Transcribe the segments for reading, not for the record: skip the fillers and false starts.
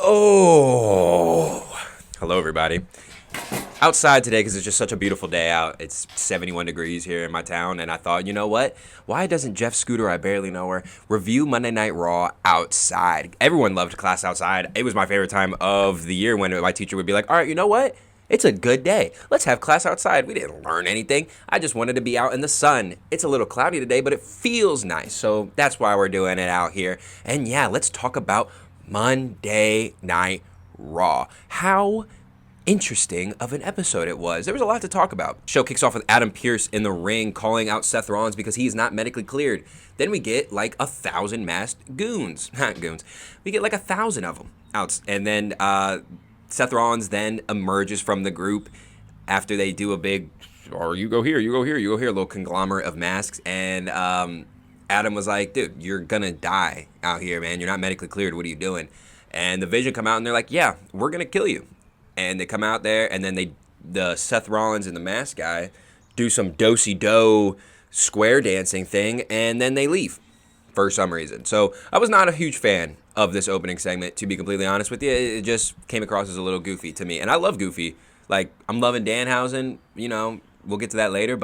Oh, hello everybody. Outside today because it's just such a beautiful day out. It's 71 degrees here in my town, and I thought, you know what? Why doesn't Jeff Scooter, I barely know her, review Monday Night Raw outside? Everyone loved class outside. It was my favorite time of the year when my teacher would be like, all right, you know what? It's a good day. Let's have class outside. We didn't learn anything. I just wanted to be out in the sun. It's a little cloudy today, but it feels nice. So that's why we're doing it out here. And yeah, let's talk about Monday Night Raw. How interesting of an episode it was. There was a lot to talk about. Show kicks off with Adam Pearce in the ring calling out Seth Rollins because he's not medically cleared. Then we get like 1,000 masked goons. Not goons. We get like 1,000 of them out. And then Seth Rollins then emerges from the group after they do a big, or you go here, you go here, you go here, little conglomerate of masks. And Adam was like, dude, you're gonna die out here, man. You're not medically cleared. What are you doing? And the Vision come out and they're like, yeah, we're gonna kill you. And they come out there and then the Seth Rollins and the mask guy do some do-si-do square dancing thing, and then they leave for some reason. So I was not a huge fan of this opening segment, to be completely honest with you. It just came across as a little goofy to me. And I love Goofy. Like, I'm loving Danhausen, you know, we'll get to that later,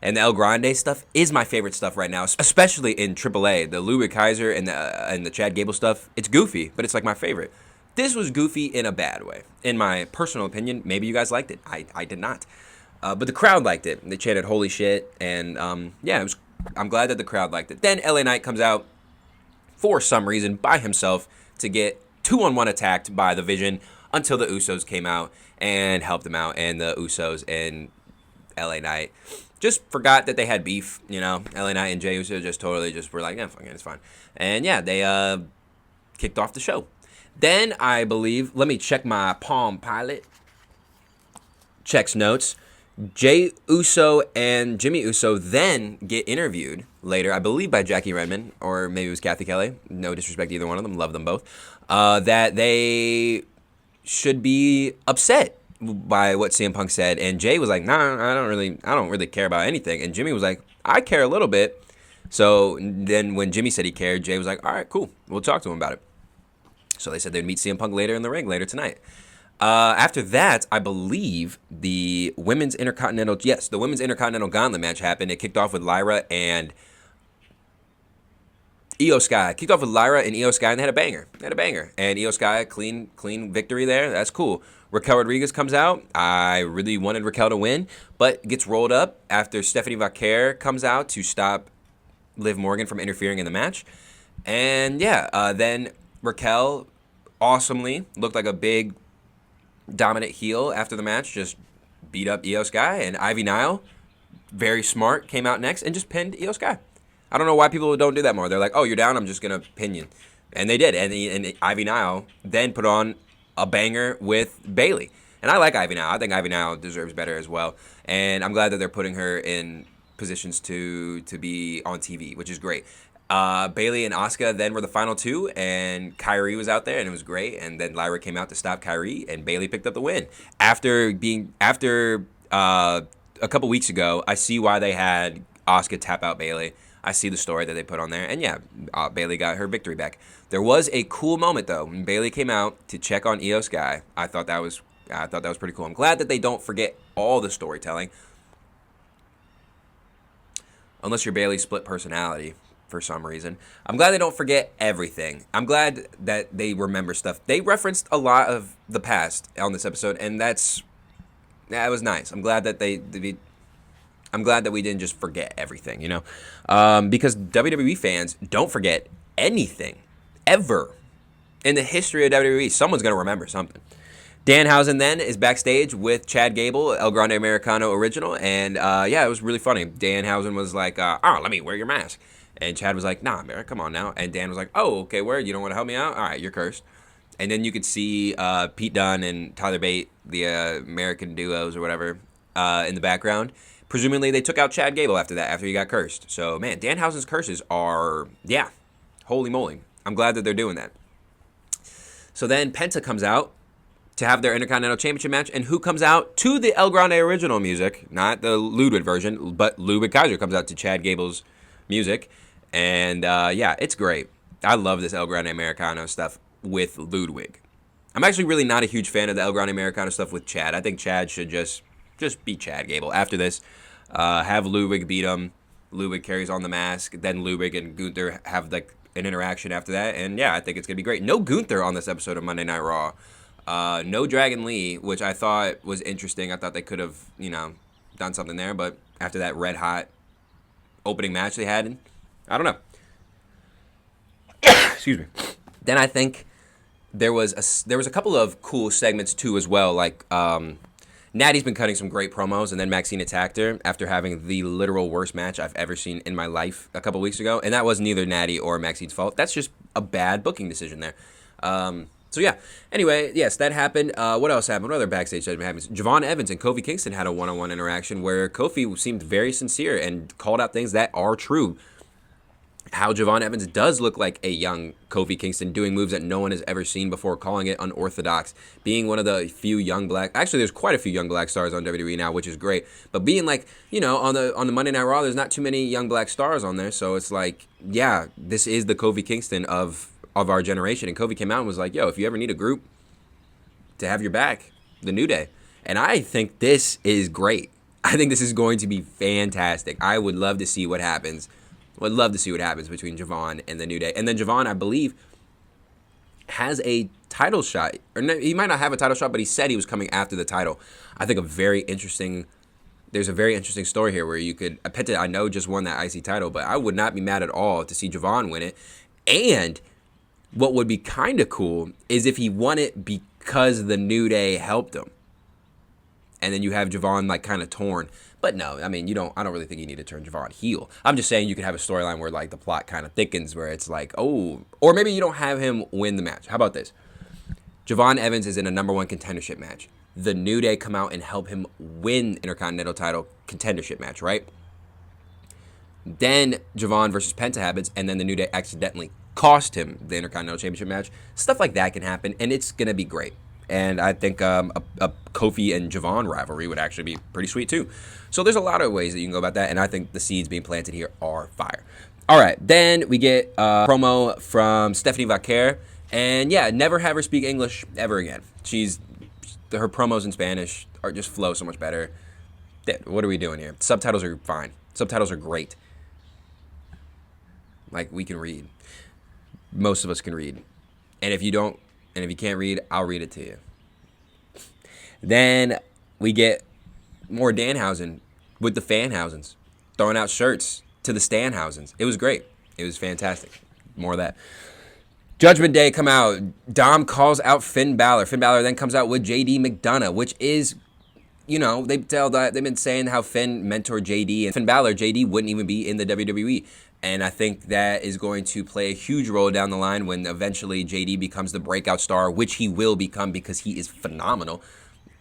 and the El Grande stuff is my favorite stuff right now, especially in AAA. The Ludwig Kaiser and the Chad Gable stuff, it's goofy, but it's like my favorite. This was goofy in a bad way, in my personal opinion. Maybe you guys liked it. I did not. But the crowd liked it. They chanted "Holy shit!" And yeah, I'm glad that the crowd liked it. Then LA Knight comes out for some reason by himself to get 2-on-1 attacked by the Vision until the Usos came out and helped him out. And the Usos and LA Knight just forgot that they had beef. You know, LA Knight and Jey Uso just totally just were like, yeah, fucking, it's fine. And yeah, they kicked off the show. Then I believe, let me check my Palm Pilot. Checks notes. Jey Uso and Jimmy Uso then get interviewed later, I believe by Jackie Redmond, or maybe it was Kathy Kelly. No disrespect to either one of them. Love them both. That they should be upset by what CM Punk said. And Jay was like, nah, I don't really care about anything. And Jimmy was like, I care a little bit. So then when Jimmy said he cared, Jay was like, all right, cool. We'll talk to him about it. So they said they'd meet CM Punk later in the ring, later tonight. After that, I believe the Women's Intercontinental Gauntlet match happened. It kicked off with Lyra and Io Sky. Kicked off with Lyra and Io Sky, and they had a banger. And Io Sky, clean victory there. That's cool. Raquel Rodriguez comes out. I really wanted Raquel to win, but gets rolled up after Stephanie Vaquer comes out to stop Liv Morgan from interfering in the match. And yeah, then Raquel awesomely looked like a big dominant heel after the match, just beat up Io Sky, and Ivy Nile, very smart, came out next and just pinned Io Sky. I don't know why people don't do that more. They're like, oh, you're down, I'm just going to pin you. And they did, and Ivy Nile then put on a banger with Bayley. And I like Ivy Nile. I think Ivy Nile deserves better as well. And I'm glad that they're putting her in positions to be on TV, which is great. Bayley and Asuka then were the final two, and Kyrie was out there, and it was great. And then Lyra came out to stop Kyrie, and Bayley picked up the win. After a couple weeks ago, I see why they had Asuka tap out Bayley. I see the story that they put on there, and yeah, Bayley got her victory back. There was a cool moment though when Bayley came out to check on Io Sky. I thought that was pretty cool. I'm glad that they don't forget all the storytelling, unless you're Bayley's split personality. For some reason, I'm glad they don't forget everything. I'm glad that they remember stuff. They referenced a lot of the past on this episode, and that was nice. I'm glad that I'm glad that we didn't just forget everything, you know, because WWE fans don't forget anything ever in the history of WWE. Someone's gonna remember something. Danhausen then is backstage with Chad Gable, El Grande Americano original, and yeah, it was really funny. Danhausen was like, "Oh, let me wear your mask." And Chad was like, nah, man, come on now. And Dan was like, oh, okay, word, you don't want to help me out? All right, you're cursed. And then you could see Pete Dunne and Tyler Bate, the American duos or whatever, in the background. Presumably they took out Chad Gable after that, after he got cursed. So, man, Danhausen's curses are, yeah, holy moly. I'm glad that they're doing that. So then Penta comes out to have their Intercontinental Championship match. And who comes out to the El Grande original music? Not the Ludwig version, but Ludwig Kaiser comes out to Chad Gable's music. And yeah, it's great. I love this El Grande Americano stuff with Ludwig. I'm actually really not a huge fan of the El Grande Americano stuff with Chad. I think Chad should just beat Chad Gable. After this, have Ludwig beat him. Ludwig carries on the mask. Then Ludwig and Gunther have like an interaction after that. And yeah, I think it's going to be great. No Gunther on this episode of Monday Night Raw. No Dragon Lee, which I thought was interesting. I thought they could have, done something there. But after that red hot opening match they had, I don't know. Excuse me. Then I think there was a couple of cool segments too as well. Like Natty's been cutting some great promos, and then Maxine attacked her after having the literal worst match I've ever seen in my life a couple weeks ago, and that was neither Natty or Maxine's fault. That's just a bad booking decision there. So yeah. Anyway, yes, that happened. What else happened? What other backstage segment happened? Javon Evans and Kofi Kingston had a one-on-one interaction where Kofi seemed very sincere and called out things that are true. How Javon Evans does look like a young Kofi Kingston, doing moves that no one has ever seen before, calling it unorthodox, being one of the few young black. Actually, there's quite a few young black stars on WWE now, which is great. But being like, on the Monday Night Raw, there's not too many young black stars on there, so it's like, yeah, this is the Kofi Kingston of our generation. And Kofi came out and was like, yo, if you ever need a group to have your back, the New Day. And I think this is great. I think this is going to be fantastic. I would love to see what happens. Would love to see what happens between Javon and the New Day. And then Javon, I believe, has a title shot. Or no, he might not have a title shot, but he said he was coming after the title. I think there's a very interesting story here where you could, Penta, I know, just won that IC title, but I would not be mad at all to see Javon win it. And what would be kind of cool is if he won it because the New Day helped him. And then you have Javon like kind of torn. But no, I mean, I don't really think you need to turn Javon heel. I'm just saying you could have a storyline where like the plot kind of thickens, where it's like, oh, or maybe you don't have him win the match. How about this? Javon Evans is in a number one contendership match. The New Day come out and help him win the Intercontinental title contendership match, right? Then Javon versus Penta happens, and then the New Day accidentally cost him the Intercontinental Championship match. Stuff like that can happen, and it's going to be great. And I think a Kofi and Javon rivalry would actually be pretty sweet too. So there's a lot of ways that you can go about that, and I think the seeds being planted here are fire. All right, then we get a promo from Stephanie Vaquer, and yeah, never have her speak English ever again. Her promos in Spanish just flow so much better. What are we doing here? Subtitles are fine. Subtitles are great. Like, we can read. Most of us can read. And if you can't read, I'll read it to you. Then we get more Danhausen with the Fanhausens, throwing out shirts to the Stanhausens. It was great. It was fantastic. More of that. Judgment Day come out. Dom calls out Finn Balor. Finn Balor then comes out with JD McDonough, which is, they've been saying how Finn mentored JD, and Finn Balor, JD wouldn't even be in the WWE. And I think that is going to play a huge role down the line when eventually JD becomes the breakout star, which he will become because he is phenomenal.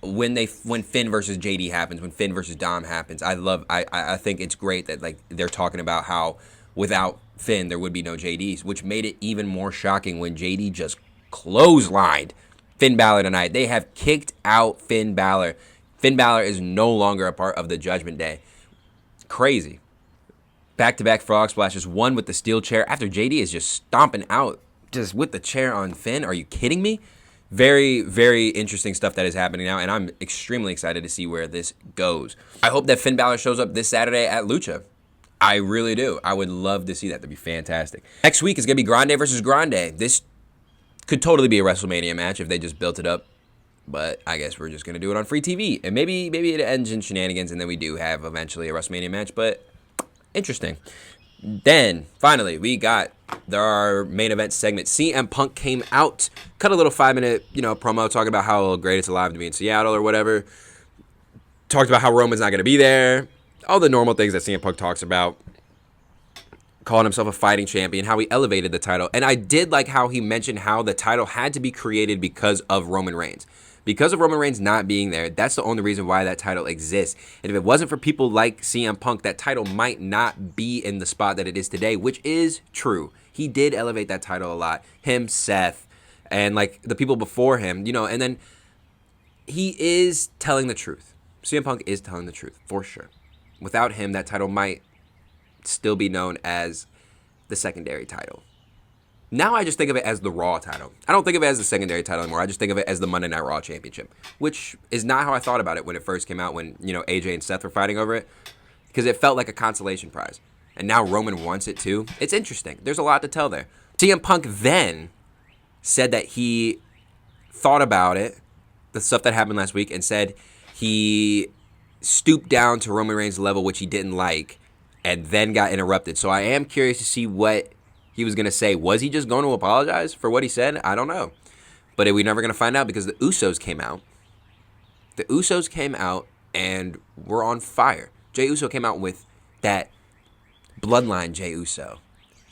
When Finn versus JD happens, when Finn versus Dom happens, I think it's great that like they're talking about how without Finn there would be no JDs, which made it even more shocking when JD just clotheslined Finn Balor tonight. They have kicked out Finn Balor. Finn Balor is no longer a part of the Judgment Day. Crazy. Back-to-back frog splashes, one with the steel chair after JD is just stomping out just with the chair on Finn. Are you kidding me? Very, very interesting stuff that is happening now, and I'm extremely excited to see where this goes. I hope that Finn Balor shows up this Saturday at Lucha. I really do. I would love to see that. That'd be fantastic. Next week is going to be Grande versus Grande. This could totally be a WrestleMania match if they just built it up. But I guess we're just going to do it on free TV. And maybe it ends in shenanigans, and then we do have eventually a WrestleMania match. But interesting. Then, finally, we got our main event segment. CM Punk came out, cut a little 5-minute, promo talking about how great it's alive to be in Seattle or whatever. Talked about how Roman's not going to be there. All the normal things that CM Punk talks about. Calling himself a fighting champion, how he elevated the title. And I did like how he mentioned how the title had to be created because of Roman Reigns. Because of Roman Reigns not being there, that's the only reason why that title exists. And if it wasn't for people like CM Punk, that title might not be in the spot that it is today, which is true. He did elevate that title a lot. Him, Seth, and like the people before him, and then he is telling the truth. CM Punk is telling the truth, for sure. Without him, that title might still be known as the secondary title. Now I just think of it as the Raw title. I don't think of it as the secondary title anymore. I just think of it as the Monday Night Raw Championship, which is not how I thought about it when it first came out, when, you know, AJ and Seth were fighting over it, because it felt like a consolation prize. And now Roman wants it too. It's interesting. There's a lot to tell there. CM Punk then said that he thought about it, the stuff that happened last week, and said he stooped down to Roman Reigns' level, which he didn't like, and then got interrupted. So I am curious to see what he was going to say. Was he just going to apologize for what he said? I don't know. But we're never going to find out, because the Usos came out. The Usos came out and were on fire. Jey Uso came out with that Bloodline Jey Uso,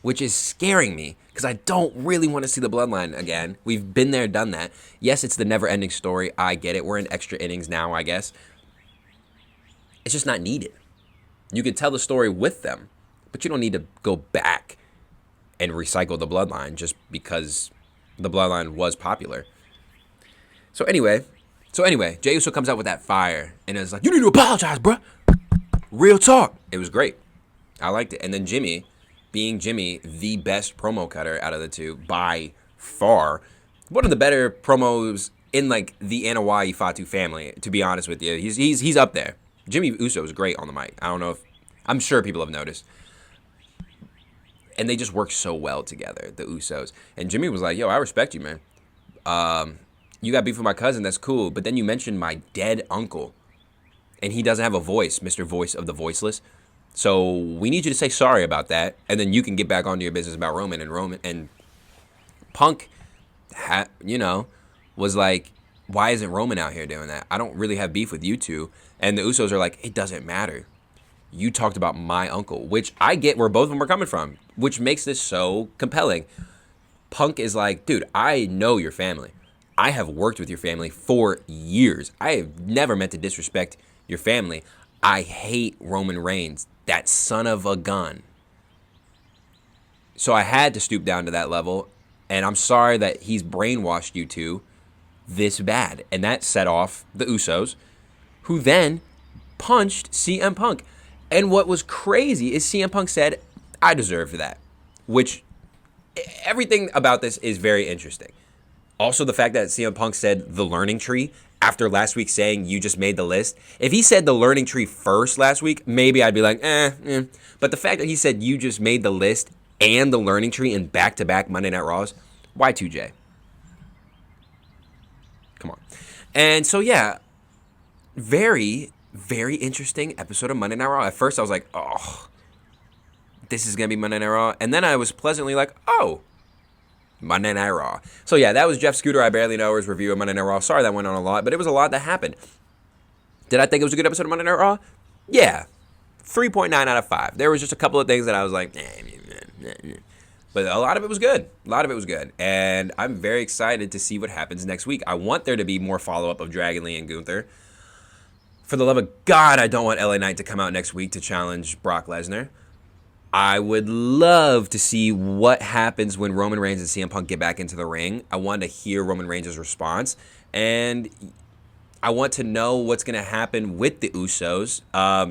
which is scaring me, because I don't really want to see the Bloodline again. We've been there, done that. Yes, it's the never-ending story. I get it. We're in extra innings now, I guess. It's just not needed. You can tell the story with them, but you don't need to go back and recycle the Bloodline just because the Bloodline was popular. So anyway, Jey Uso comes out with that fire and is like, "You need to apologize, bruh." Real talk. It was great. I liked it. And then Jimmy, being Jimmy, the best promo cutter out of the two by far, one of the better promos in like the Anoa'i Fatu family. To be honest with you, he's up there. Jimmy Uso is great on the mic. I don't know if, I'm sure people have noticed. And they just work so well together, the Usos. And Jimmy was like, "Yo, I respect you, man. You got beef with my cousin, that's cool. But then you mentioned my dead uncle. And he doesn't have a voice, Mr. Voice of the Voiceless. So we need you to say sorry about that. And then you can get back onto your business about Roman." And Punk, was like, "Why isn't Roman out here doing that? I don't really have beef with you two." And the Usos are like, "It doesn't matter. You talked about my uncle," which I get where both of them are coming from, which makes this so compelling. Punk is like, "Dude, I know your family. I have worked with your family for years. I have never meant to disrespect your family. I hate Roman Reigns, that son of a gun. So I had to stoop down to that level, and I'm sorry that he's brainwashed you two this bad." And that set off the Usos, who then punched CM Punk. And what was crazy is CM Punk said, "I deserve that," which everything about this is very interesting. Also, the fact that CM Punk said the learning tree after last week saying you just made the list. If he said the learning tree first last week, maybe I'd be like, eh. But the fact that he said you just made the list and the learning tree in back-to-back Monday Night Raws, Y2J. Come on. And so, yeah, very, very interesting episode of Monday Night Raw. At first, I was like, oh, this is going to be Monday Night Raw. And then I was pleasantly like, oh, Monday Night Raw. So, yeah, that was Jeff Scooter, I Barely Know's review of Monday Night Raw. Sorry that went on a lot, but it was a lot that happened. Did I think it was a good episode of Monday Night Raw? Yeah. 3.9 out of 5. There was just a couple of things that I was like, but a lot of it was good. A lot of it was good. And I'm very excited to see what happens next week. I want there to be more follow-up of Dragon Lee and Gunther. For the love of God, I don't want LA Knight to come out next week to challenge Brock Lesnar. I would love to see what happens when Roman Reigns and CM Punk get back into the ring. I want to hear Roman Reigns' response. And I want to know what's going to happen with the Usos.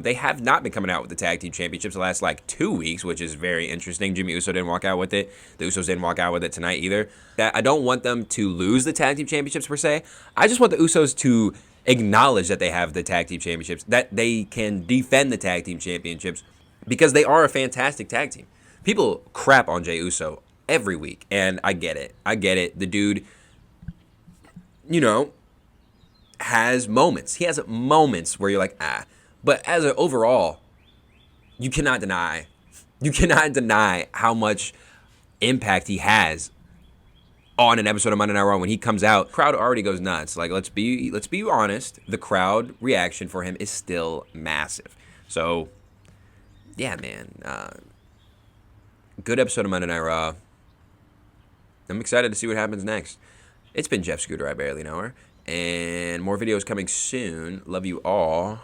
They have not been coming out with the tag team championships the last 2 weeks, which is very interesting. Jimmy Uso didn't walk out with it. The Usos didn't walk out with it tonight either. I don't want them to lose the tag team championships per se. I just want the Usos to acknowledge that they have the tag team championships, that they can defend the tag team championships, because they are a fantastic tag team. People crap on Jey Uso every week, and I get it. The dude, has moments. He has moments where you're like, But as an overall, you cannot deny how much impact he has on an episode of Monday Night Raw. When he comes out, crowd already goes nuts. Let's be honest, the crowd reaction for him is still massive. So, yeah, man. Good episode of Monday Night Raw. I'm excited to see what happens next. It's been Jeff Scooter, I Barely Know Her. And more videos coming soon. Love you all.